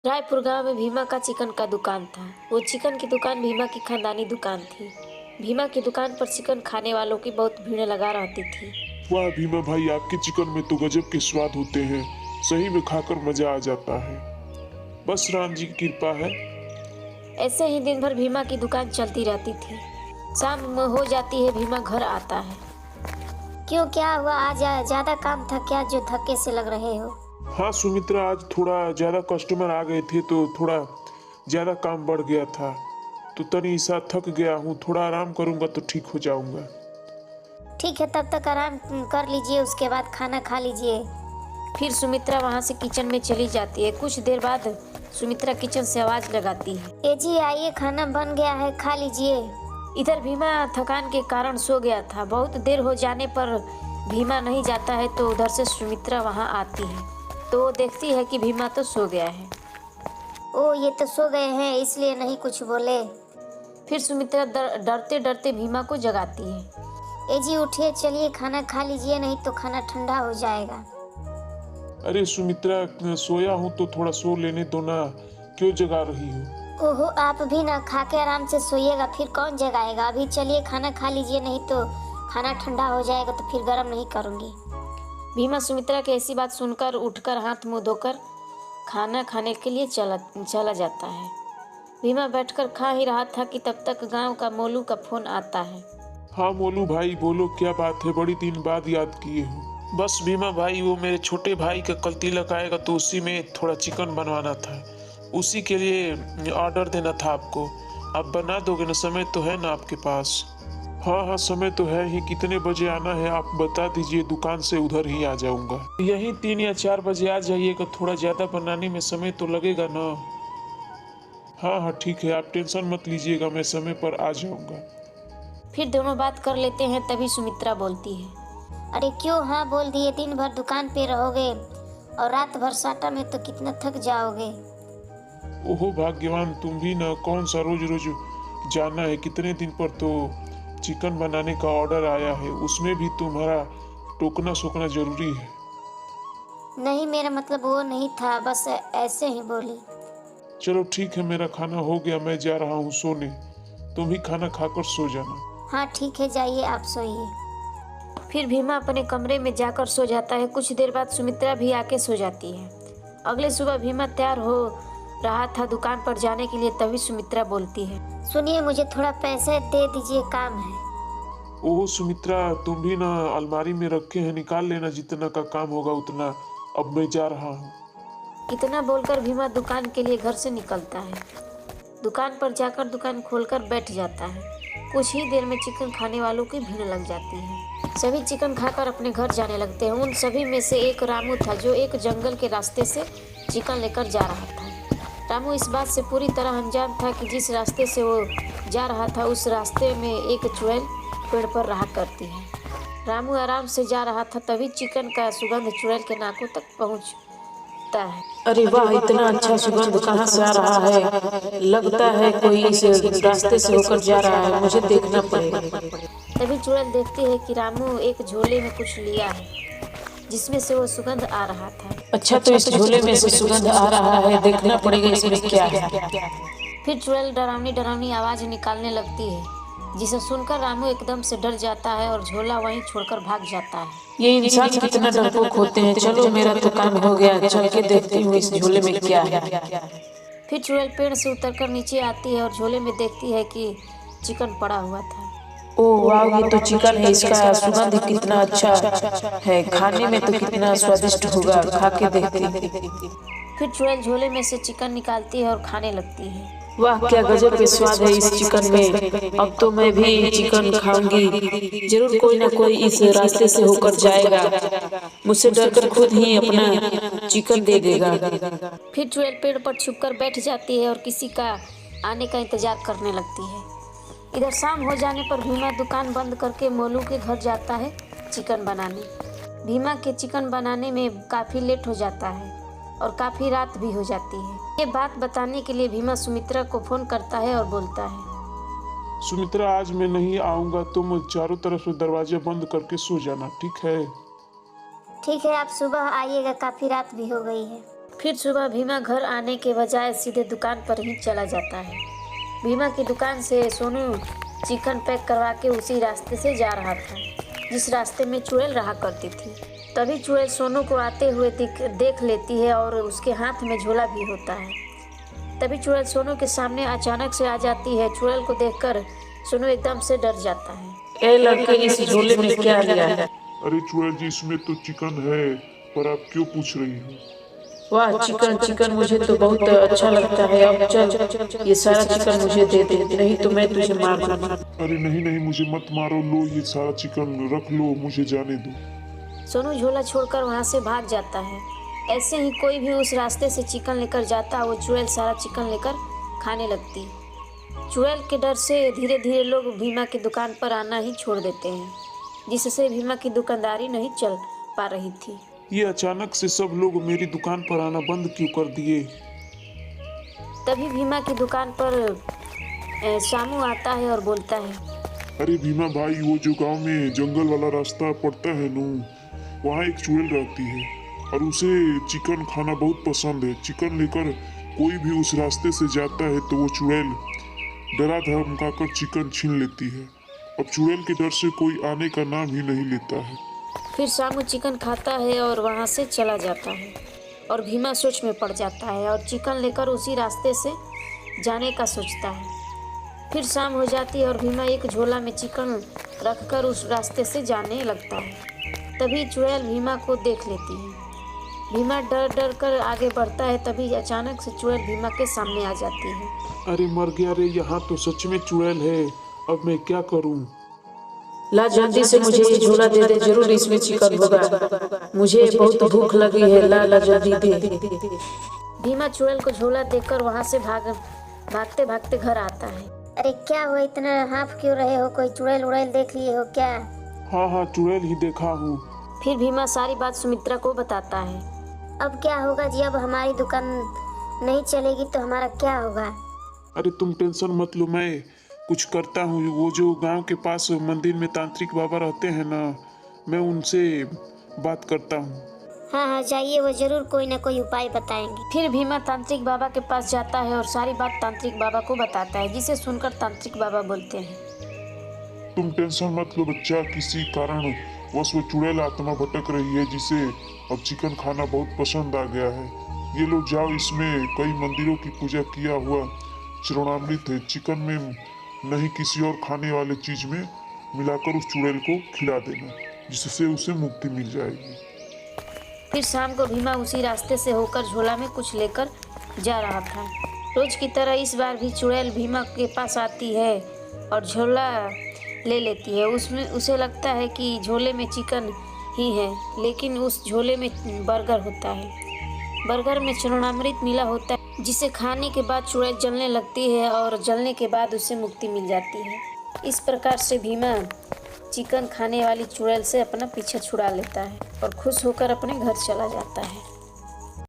रायपुर गांव में भीमा का चिकन का दुकान था। वो चिकन की दुकान भीमा की खानदानी दुकान थी। भीमा की दुकान पर चिकन खाने वालों की बहुत भीड़ लगा रहती थी। वाह भीमा भाई, आपके चिकन में तो गजब के स्वाद होते हैं। सही में खाकर मजा आ जाता है। बस राम जी की कृपा है। ऐसे ही दिन भर भीमा की दुकान चलती रहती थी। शाम हो जाती है, भीमा घर आता है। क्यों, क्या हुआ? आज ज्यादा काम था क्या जो धक्के से लग रहे हो? हाँ सुमित्रा, आज थोड़ा ज्यादा कस्टमर आ गए थे तो थोड़ा ज्यादा काम बढ़ गया था। तो तनी सा थक गया हूँ, थोड़ा आराम करूंगा तो ठीक हो जाऊंगा। ठीक है, तब तक आराम कर लीजिए, उसके बाद खाना खा लीजिए। फिर सुमित्रा वहां से किचन में चली जाती है। कुछ देर बाद सुमित्रा किचन से आवाज लगाती है, ए जी आइए, खाना बन गया है, खा लीजिए। इधर भीमा थकान के कारण सो गया था। बहुत देर हो जाने पर भीमा नहीं जाता है तो उधर से सुमित्रा वहां आती है तो वो देखती है कि भीमा तो सो गया है। ओ, ये तो सो गए हैं इसलिए नहीं कुछ बोले। फिर सुमित्रा डरते डरते भीमा को जगाती है। ए जी उठिए, चलिए खाना खा लीजिए, नहीं तो खाना ठंडा हो जाएगा। अरे सुमित्रा, सोया हूँ तो थोड़ा सो लेने दो ना, क्यों जगा रही हो? ओहो, आप भी ना खा के आराम से सोइएगा, फिर कौन जगाएगा। अभी चलिए खाना खा लीजिए, नहीं तो खाना ठंडा हो जाएगा तो फिर गर्म नहीं करूँगी। भीमा सुमित्रा की ऐसी बात सुनकर उठकर हाथ मुंह धोकर खाना खाने के लिए चला जाता है। भीमा बैठकर खा ही रहा था कि तब तक गांव का मोलू का फोन आता है। हाँ मोलू भाई, बोलो क्या बात है, बड़ी दिन बाद याद किए हो। बस भीमा भाई, वो मेरे छोटे भाई का कल तिलक आएगा तो उसी में थोड़ा चिकन बनवाना था, उसी के लिए ऑर्डर देना था आपको। आप बना दोगे ना? समय तो है ना आपके पास? हाँ हाँ, समय तो है ही। कितने बजे आना है आप बता दीजिए, दुकान से उधर ही आ जाऊंगा। यही 3 या 4 बजे आ जाइएगा, थोड़ा ज़्यादा बनाने में समय तो लगेगा ना। हाँ हाँ ठीक है, आप टेंशन मत लीजिएगा, मैं समय पर आ जाऊंगा। फिर दोनों बात कर लेते हैं, तभी सुमित्रा बोलती है, अरे क्यों हाँ बोल दिए? दिन भर दुकान पे रहोगे और रात भर साटा में तो कितना थक जाओगे। ओहो भाग्यवान तुम भी ना, कौन सा रोज रोज जाना है। कितने दिन पर तो चिकन बनाने का ऑर्डर आया है, उसमें भी तुम्हारा टोकना सोकना जरूरी है। नहीं, मेरा मतलब वो नहीं था, बस ऐसे ही बोली। चलो ठीक है, मेरा खाना हो गया, मैं जा रहा हूँ सोने। तुम भी खाना खाकर सो जाना। हाँ ठीक है, जाइए आप सोइए। फिर भीमा अपने कमरे में जाकर सो जाता है। कुछ देर बाद सुमित्रा भी आके सो जाती है। अगले सुबह भीमा तैयार हो रहा था दुकान पर जाने के लिए, तभी सुमित्रा बोलती है, सुनिए, मुझे थोड़ा पैसे दे दीजिए, काम है। ओह सुमित्रा, तुम भी ना अलमारी में रखे हैं, निकाल लेना, जितना का काम होगा उतना। अब मैं जा रहा हूँ। इतना बोलकर भीमा दुकान के लिए घर से निकलता है। दुकान पर जाकर दुकान खोलकर बैठ जाता है। कुछ ही देर में चिकन खाने वालों की भीड़ लग जाती है। सभी चिकन खाकर अपने घर जाने लगते हैं। उन सभी में से एक रामू था, जो एक जंगल के रास्ते से चिकन लेकर जा रहा था। रामू इस बात से पूरी तरह अनजान था कि जिस रास्ते से वो जा रहा था उस रास्ते में एक चुड़ैल पेड़ पर रहा करती है। रामू आराम से जा रहा था, तभी चिकन का सुगंध चुड़ैल के नाकों तक पहुंचता है। अरे वाह, इतना अच्छा सुगंध कहाँ से आ रहा है? लगता है कोई इस रास्ते से होकर जा रहा है, मुझे देखना पड़ेगा। तभी चुड़ैल देखती है कि रामू एक झोले में कुछ लिया है, जिसमें से वो सुगंध आ रहा था। अच्छा, तो इस झोले में से सुगंध आ रहा है, देखना पड़ेगा इसमें क्या है। फिर चुड़ैल डरावनी डरावनी आवाज निकालने लगती है, जिसे सुनकर रामू एकदम से डर जाता है और झोला वहीं छोड़कर भाग जाता है। ये इंसान कितना डरपोक होते हैं। चलो, मेरा तो काम हो गया, चल के देखती हूँ इस झोले में क्या है। फिर चुड़ैल पेड़ से उतरकर नीचे आती है और झोले में देखती है कि चिकन पड़ा हुआ था। ओह वाह, ये तो चिकन है, इसका सुगंध कितना अच्छा है, खाने में तो कितना स्वादिष्ट होगा, खा के देखती। फिर चुड़ैल झोले में से चिकन निकालती है और खाने लगती है। वाह, क्या गजब के स्वाद है इस चिकन में। अब तो मैं भी चिकन खाऊंगी। जरूर कोई ना कोई इस रास्ते से होकर जाएगा, मुझसे डरकर खुद ही अपना चिकन दे देगा। फिर चुड़ैल पेड़ पर छुपकर बैठ जाती है और किसी का आने का इंतजार करने लगती है। इधर शाम हो जाने पर भीमा दुकान बंद करके मोलू के घर जाता है चिकन बनाने। भीमा के चिकन बनाने में काफ़ी लेट हो जाता है और काफ़ी रात भी हो जाती है। ये बात बताने के लिए भीमा सुमित्रा को फोन करता है और बोलता है, सुमित्रा, आज मैं नहीं आऊंगा, तुम चारों तरफ से दरवाजे बंद करके सो जाना, ठीक है? ठीक है, आप सुबह आइएगा, काफी रात भी हो गई है। फिर सुबह भीमा घर आने के बजाय सीधे दुकान पर ही चला जाता है। भीमा की दुकान से सोनू चिकन पैक करवा के उसी रास्ते से जा रहा था जिस रास्ते में चुड़ैल रहा करती थी। तभी चुड़ैल सोनू को आते हुए देख लेती है और उसके हाथ में झोला भी होता है। तभी चुड़ैल सोनू के सामने अचानक से आ जाती है। चुड़ैल को देखकर सोनू एकदम से डर जाता है। ए लड़के, इस झोले में क्या लिया है? अरे चुड़ैल जी, इसमें तो चिकन है, पर आप क्यों पूछ रही हो? वाह, चिकन चिकन मुझे तो बहुत अच्छा लगता है। अब चल, ये सारा चिकन मुझे दे दे, नहीं तो मैं तुझे मार दूंगा। अरे नहीं नहीं, मुझे मत मारो, लो ये सारा चिकन रख लो, मुझे जाने दो। सोनू झोला छोड़कर वहाँ से भाग जाता है। ऐसे ही कोई भी उस रास्ते से चिकन लेकर जाता, वो चुड़ैल सारा चिकन लेकर खाने लगती। चुड़ैल के डर से धीरे धीरे लोग भीमा की दुकान पर आना ही छोड़ देते हैं, जिससे भीमा की दुकानदारी नहीं चल पा रही थी। ये अचानक से सब लोग मेरी दुकान पर आना बंद क्यों कर दिए? तभी भीमा की दुकान पर शामू आता है और बोलता है, अरे भीमा भाई, वो जो गांव में जंगल वाला रास्ता पड़ता है नू, वहाँ एक चुड़ैल रहती है और उसे चिकन खाना बहुत पसंद है। चिकन लेकर कोई भी उस रास्ते से जाता है तो वो चुड़ैल डरा धमका कर चिकन छीन लेती है। अब चुड़ैल के डर से कोई आने का नाम ही नहीं लेता है। फिर शामू चिकन खाता है और वहाँ से चला जाता है और भीमा सोच में पड़ जाता है और चिकन लेकर उसी रास्ते से जाने का सोचता है। फिर शाम हो जाती है और भीमा एक झोला में चिकन रखकर उस रास्ते से जाने लगता है। तभी चुड़ैल भीमा को देख लेती है। भीमा डर डर कर आगे बढ़ता है। तभी अचानक से चुड़ैल भीमा के सामने आ जाती है। अरे मर गया रे, यहाँ तो सच में चुड़ैल है। अब मैं क्या करूँ? ला जल्दी से मुझे ये झोला दे दे, जरूर इसमें चिकन होगा। मुझे बहुत भूख लगी है, ला जल्दी दे। भीमा चुड़ैल को झोला देकर वहाँ से भागते भागते घर आता है। अरे क्या हुआ, इतना हाफ क्यों रहे हो? कोई चुड़ैल उड़ैल देख लिए हो क्या? हाँ, चुड़ैल ही देखा हूँ। फिर भीमा सारी बात सुमित्रा को बताता है। अब क्या होगा जी? अब हमारी दुकान नहीं चलेगी तो हमारा क्या होगा? अरे तुम टेंशन मत लो, मैं कुछ करता हूँ। वो जो गांव के पास मंदिर में तांत्रिक बाबा रहते हैं ना, मैं उनसे बात करता हूँ। हाँ, जाइए, वो जरूर कोई ना कोई उपाय बताएंगे। फिर भीमा तांत्रिक बाबा के पास जाता है और सारी बात तांत्रिक बाबा को बताता है, जिसे सुनकर तांत्रिक बाबा बोलते हैं, तुम टेंशन मत लो बच्चा, किसी कारण बस वो चुड़ैल आत्मा भटक रही है जिसे अब चिकन खाना बहुत पसंद आ गया है। ये लोग जाओ, इसमें कई मंदिरों की पूजा किया हुआ चरणामृत है, चिकन में नहीं किसी और खाने वाले चीज में मिलाकर उस चुड़ैल को खिला देना, जिससे उसे मुक्ति मिल जाएगी। फिर शाम को भीमा उसी रास्ते से होकर झोला में कुछ लेकर जा रहा था। रोज की तरह इस बार भी चुड़ैल भीमा के पास आती है और झोला ले लेती है। उसमें उसे लगता है कि झोले में चिकन ही है, लेकिन उस झोले में बर्गर होता है। बर्गर में चरणामृत मिला होता है, जिसे खाने के बाद चुड़ैल जलने लगती है और जलने के बाद उसे मुक्ति मिल जाती है। इस प्रकार से भीमा चिकन खाने वाली चुड़ैल से अपना पीछा छुड़ा लेता है और खुश होकर अपने घर चला जाता है।